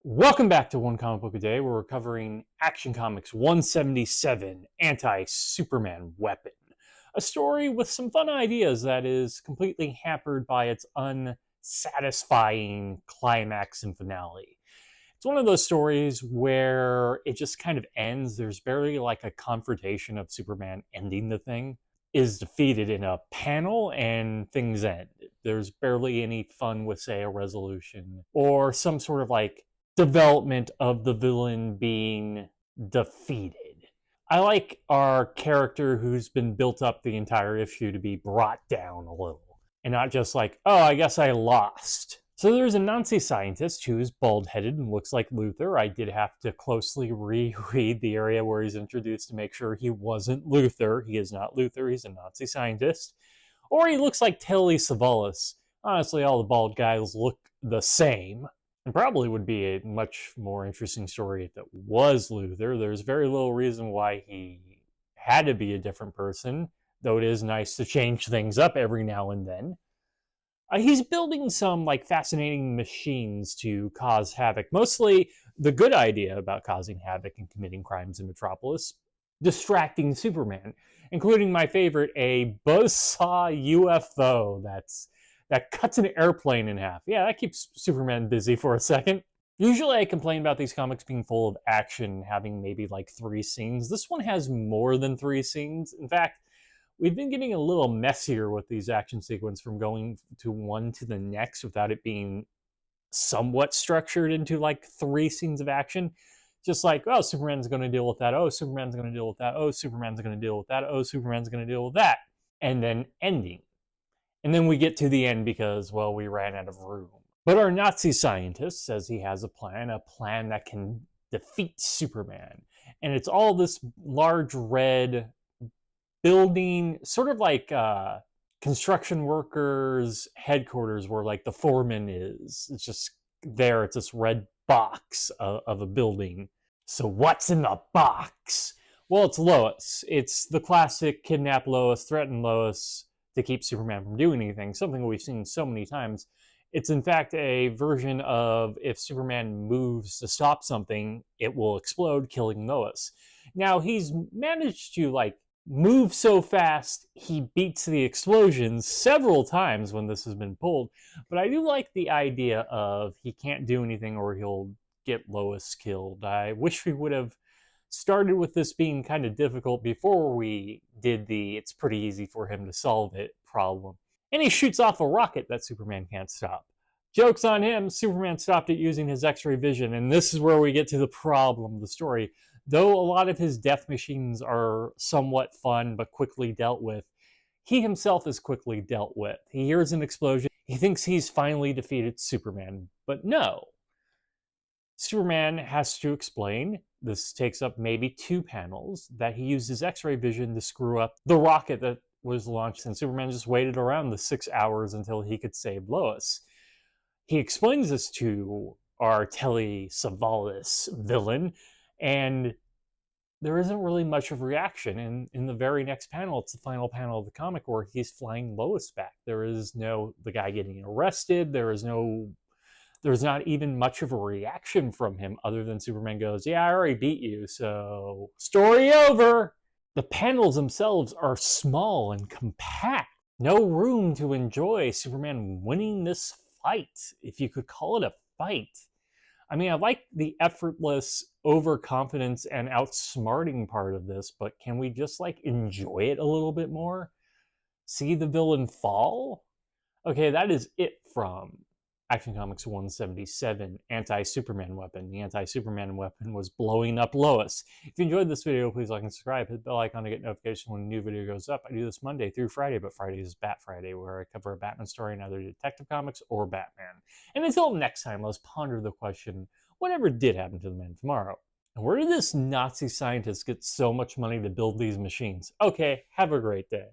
Welcome back to One Comic Book a Day, where we're covering Action Comics 177, Anti-Superman Weapon. A story with some fun ideas that is completely hampered by its unsatisfying climax and finale. It's one of those stories where it just kind of ends. There's barely like a confrontation of Superman ending the thing. Is defeated in a panel and things end. There's barely any fun with, say, a resolution or some sort of like development of the villain being defeated. I like our character who's been built up the entire issue to be brought down a little and not just like, oh, I guess I lost. So there's a Nazi scientist who's bald-headed and looks like Luthor. I did have to closely reread the area where he's introduced to make sure he wasn't Luthor. He is not Luthor. He's a Nazi scientist. Or he looks like Telly Savalas. Honestly, all the bald guys look the same. And probably would be a much more interesting story if it was Luthor. There's very little reason why he had to be a different person, though it is nice to change things up every now and then. He's building some like fascinating machines to cause havoc. Mostly the good idea about causing havoc and committing crimes in Metropolis, distracting Superman, including my favorite, a buzzsaw UFO that cuts an airplane in half. Yeah, that keeps Superman busy for a second. Usually I complain about these comics being full of action, having maybe like 3 scenes. This one has more than 3 scenes. In fact, we've been getting a little messier with these action sequences from going to one to the next without it being somewhat structured into like 3 scenes of action. Just like, oh, Superman's going to deal with that. Oh, Superman's going to deal with that. Oh, Superman's going to deal with that. Oh, Superman's going to deal with that. And then ending. And then we get to the end because, well, we ran out of room. But our Nazi scientist says he has a plan that can defeat Superman. And it's all this large red building, sort of like construction workers' headquarters where like the foreman is. It's just there, it's this red box of a building. So what's in the box? Well, it's Lois. It's the classic kidnap Lois, threaten Lois to keep Superman from doing anything, something we've seen so many times. It's in fact a version of if Superman moves to stop something, it will explode, killing Lois. Now, he's managed to like move so fast, he beats the explosions several times when this has been pulled, but I do like the idea of he can't do anything or he'll get Lois killed. I wish we would have started with this being kind of difficult before we did the it's pretty easy for him to solve it problem. And he shoots off a rocket that Superman can't stop. Joke's on him, Superman stopped it using his X-ray vision, and this is where we get to the problem of the story. Though a lot of his death machines are somewhat fun but quickly dealt with, he himself is quickly dealt with. He hears an explosion, he thinks he's finally defeated Superman, but no. Superman has to explain, this takes up maybe 2 panels, that he used his X-ray vision to screw up the rocket that was launched, and Superman just waited around the 6 hours until he could save Lois. He explains this to our Telly Savalas villain, and there isn't really much of a reaction. In the very next panel, it's the final panel of the comic where he's flying Lois back. There is no the guy getting arrested. There's not even much of a reaction from him other than Superman goes, yeah, I already beat you, so story over. The panels themselves are small and compact. No room to enjoy Superman winning this fight, if you could call it a fight. I mean, I like the effortless overconfidence and outsmarting part of this, but can we just like enjoy it a little bit more? See the villain fall? Okay, that is it from Action Comics 177, Anti-Superman Weapon. The Anti-Superman Weapon was blowing up Lois. If you enjoyed this video, please like and subscribe. Hit the bell icon to get notification when a new video goes up. I do this Monday through Friday, but Friday is Bat Friday, where I cover a Batman story in either Detective Comics or Batman. And until next time, let's ponder the question, whatever did happen to the Man tomorrow? And where did this Nazi scientist get so much money to build these machines? Okay, have a great day.